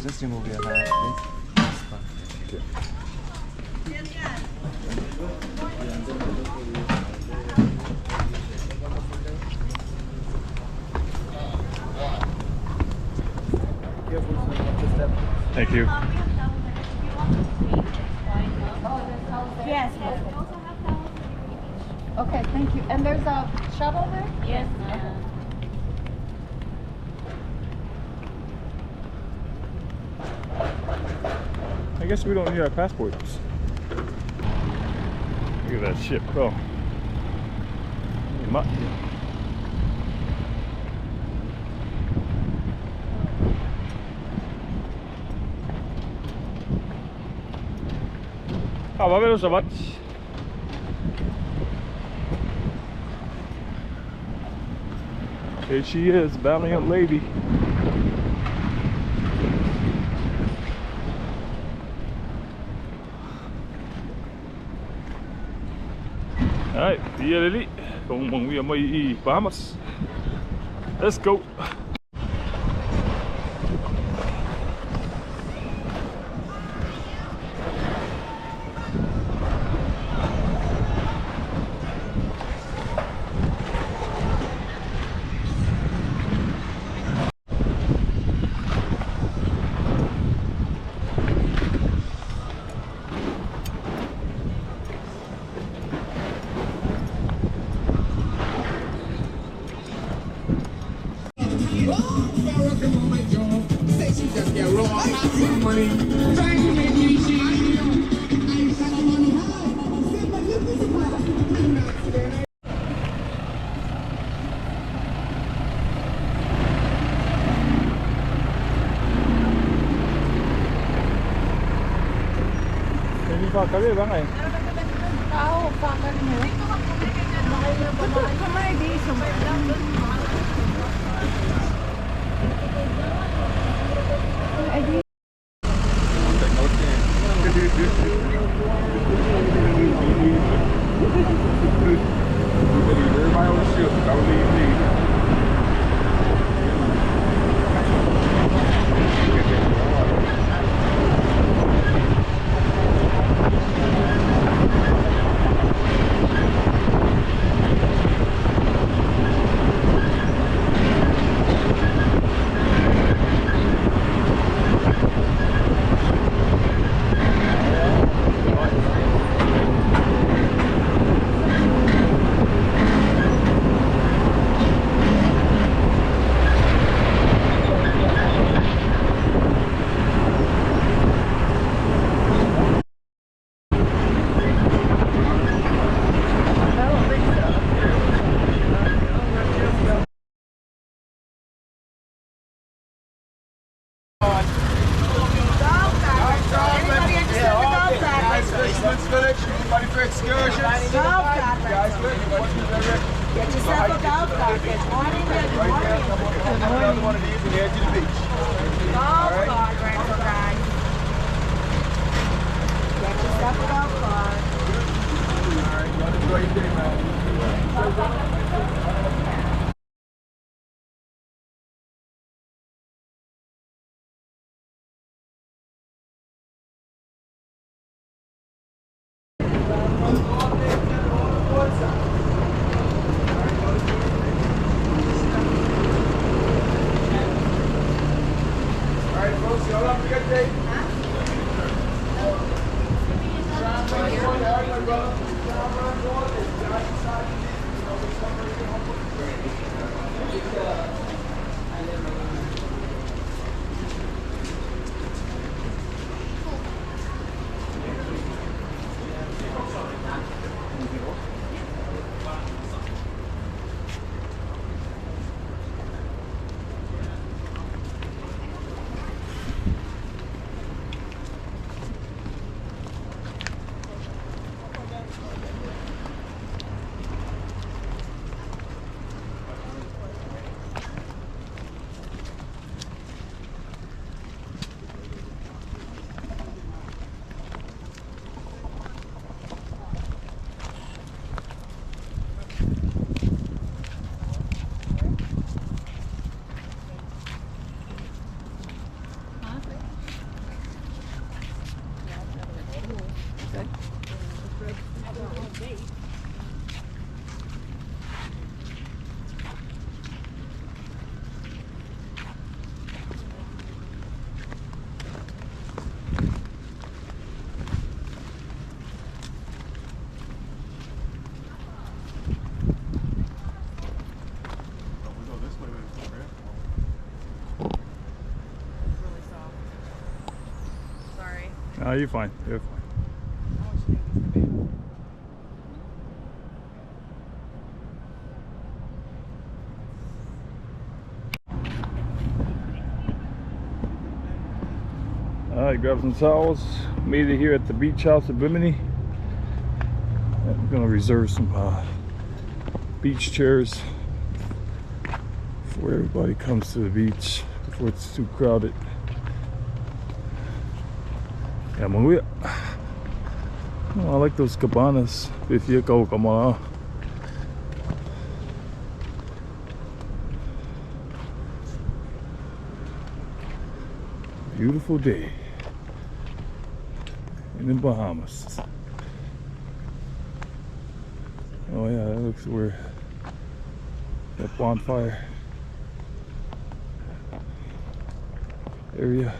Just remove your hat, please. Okay. Thank you. Yes. Okay, thank you. And there's a shovel there? Yes. I guess we don't need our passports. Look at that ship. Oh. va a ver los sabatos. There she is, Valiant Lady. Alright, yeah, Lily. Kung may Bahamas. Let's go. Kami ba ngayon? Tao, pakan mo. Kamay di sumailang. Ay di. for excursions? Golf cart. Guys, good. You want to do that? Get yourself a golf cart. Good morning, good morning. Another one of these and head to the beach. Golf cart rental, guys. Get yourself a golf cart. All right, y'all enjoy your day, man. All right, folks, y'all have a good day. Ah, you're fine. You're fine. Alright, grab some towels. Made it here at the beach house at Bimini. I'm gonna reserve some beach chairs before everybody comes to the beach, before it's too crowded. Yeah, oh, I like those cabanas. If you go, come on. Beautiful day in the Bahamas. Oh yeah, that looks where that bonfire area.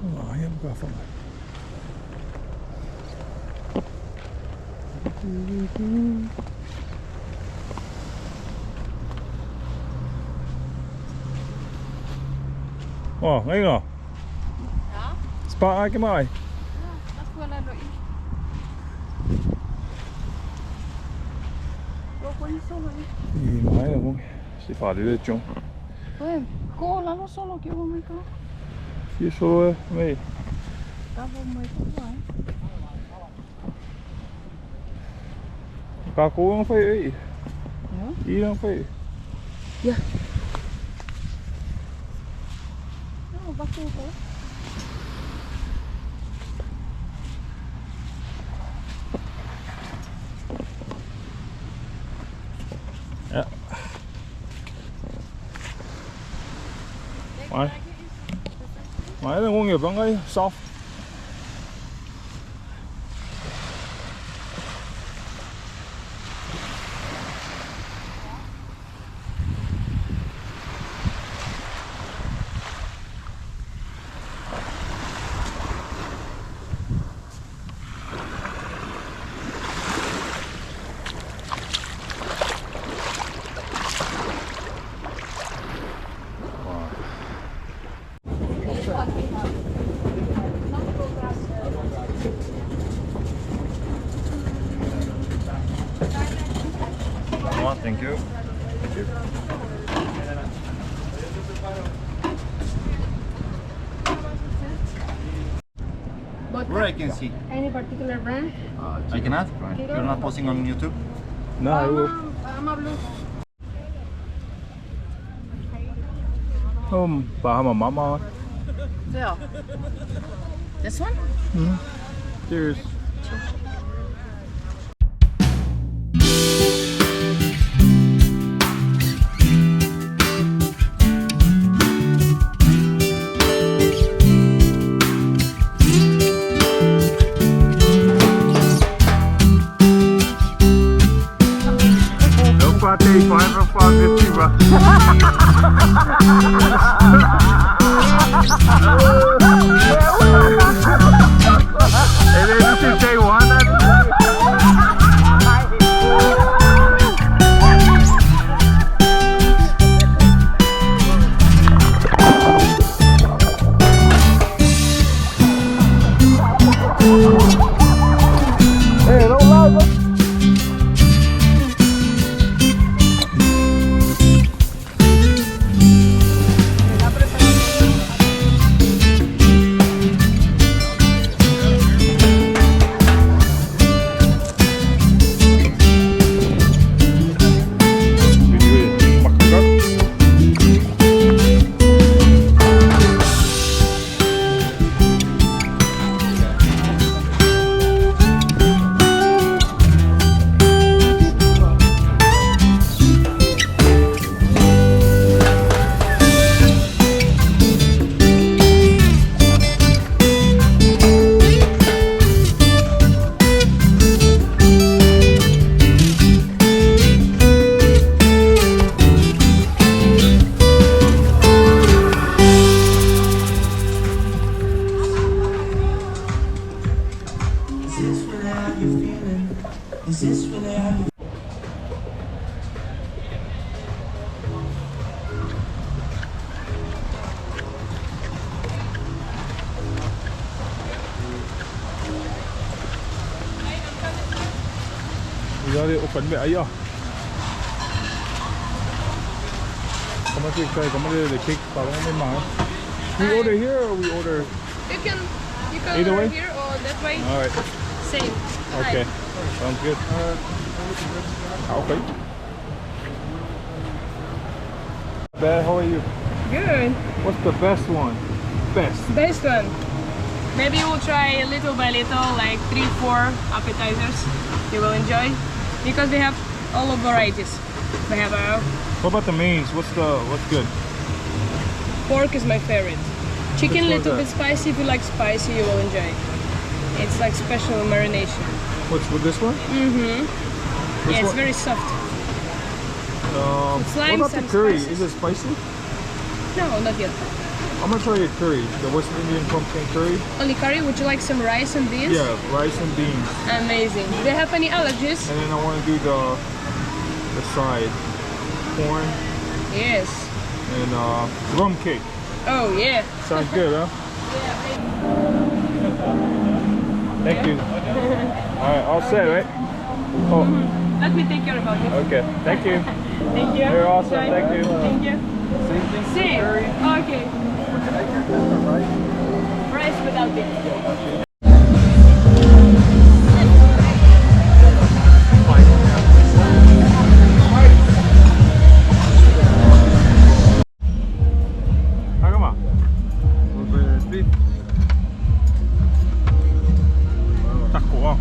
Oh, I am going for Oh, ngayon o. Ja? Spa ka mai. Das wala lo i. What were you saying? I mai na kung si farligt det jo. Well, go la no solo que vou me cá. Fie solo mai. Tá bom, mas vai. Ka ko ang fai. Ja? I ang fai. Ja. Oh, wacht even. Ja. Mai. Mai là ngon nghiệp lắm ấy, soft. Thank you. Thank you. vodka? Where I can see. Any particular brand? I cannot. You're not posting on YouTube. No, I will. Bahama Blue. Bahama Mama. So, this one? Cheers. No pate, 550 ba? And then this is day one. Hey, don't lie, bro. Regardez open bit aïe. Comment tu fais? Comment les cakes par les mains? We order here or we order? You can Either order way? here or that way. Alright. Same. Okay. Sounds good. Okay. Bad, how are you? Good. What's the best one? Best. Best one. Maybe we'll try little by little, like 3-4 appetizers. You will enjoy because they have all of varieties. They have What about the mains? What's good? pork is my favorite. Chicken Which one's little that? bit spicy. If you like spicy, you will enjoy. It's like special marination. What's with this one? Yeah, it's very soft. It's What lime, about the some curry? spices. Is it spicy? No, not yet. I'm gonna try your curry, the West Indian pumpkin curry. Only curry. Would you like some rice and beans? Yeah, rice and beans. Amazing. Do you have any allergies? And then I want to do the side, corn Yes. and rum cake. Oh yeah. Sounds good, huh? Thank you. All right, all set, right? Oh, Let me take care about it. okay. Thank you. Thank you. You're awesome. Enjoy. Thank you. Thank you. Same thing. Same. Curry. Okay. Would you like your pepper rice? Rice without beans. Agama. Beef. Taco, oh.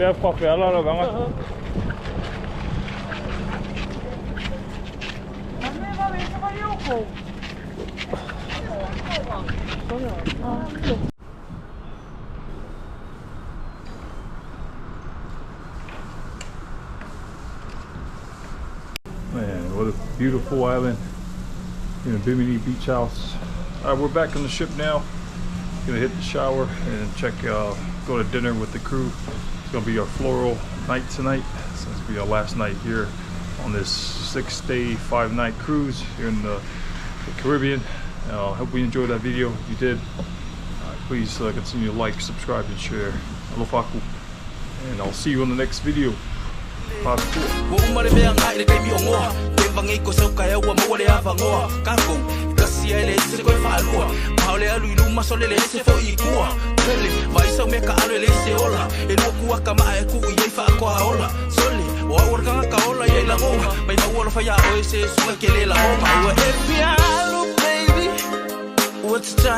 Bea whawhi ala wanga. Man, what a beautiful island in a Bimini beach house. Alright, we're back on the ship now. Gonna hit the shower and check, go to dinner with the crew. It's gonna be our floral night tonight. So it's gonna be our last night here on this 6-day, 5-night cruise here in the Caribbean. Hope you enjoyed that video. If you did, please continue to like, subscribe, and share. Aloha, and I'll see you on the next video. Part 4. What's the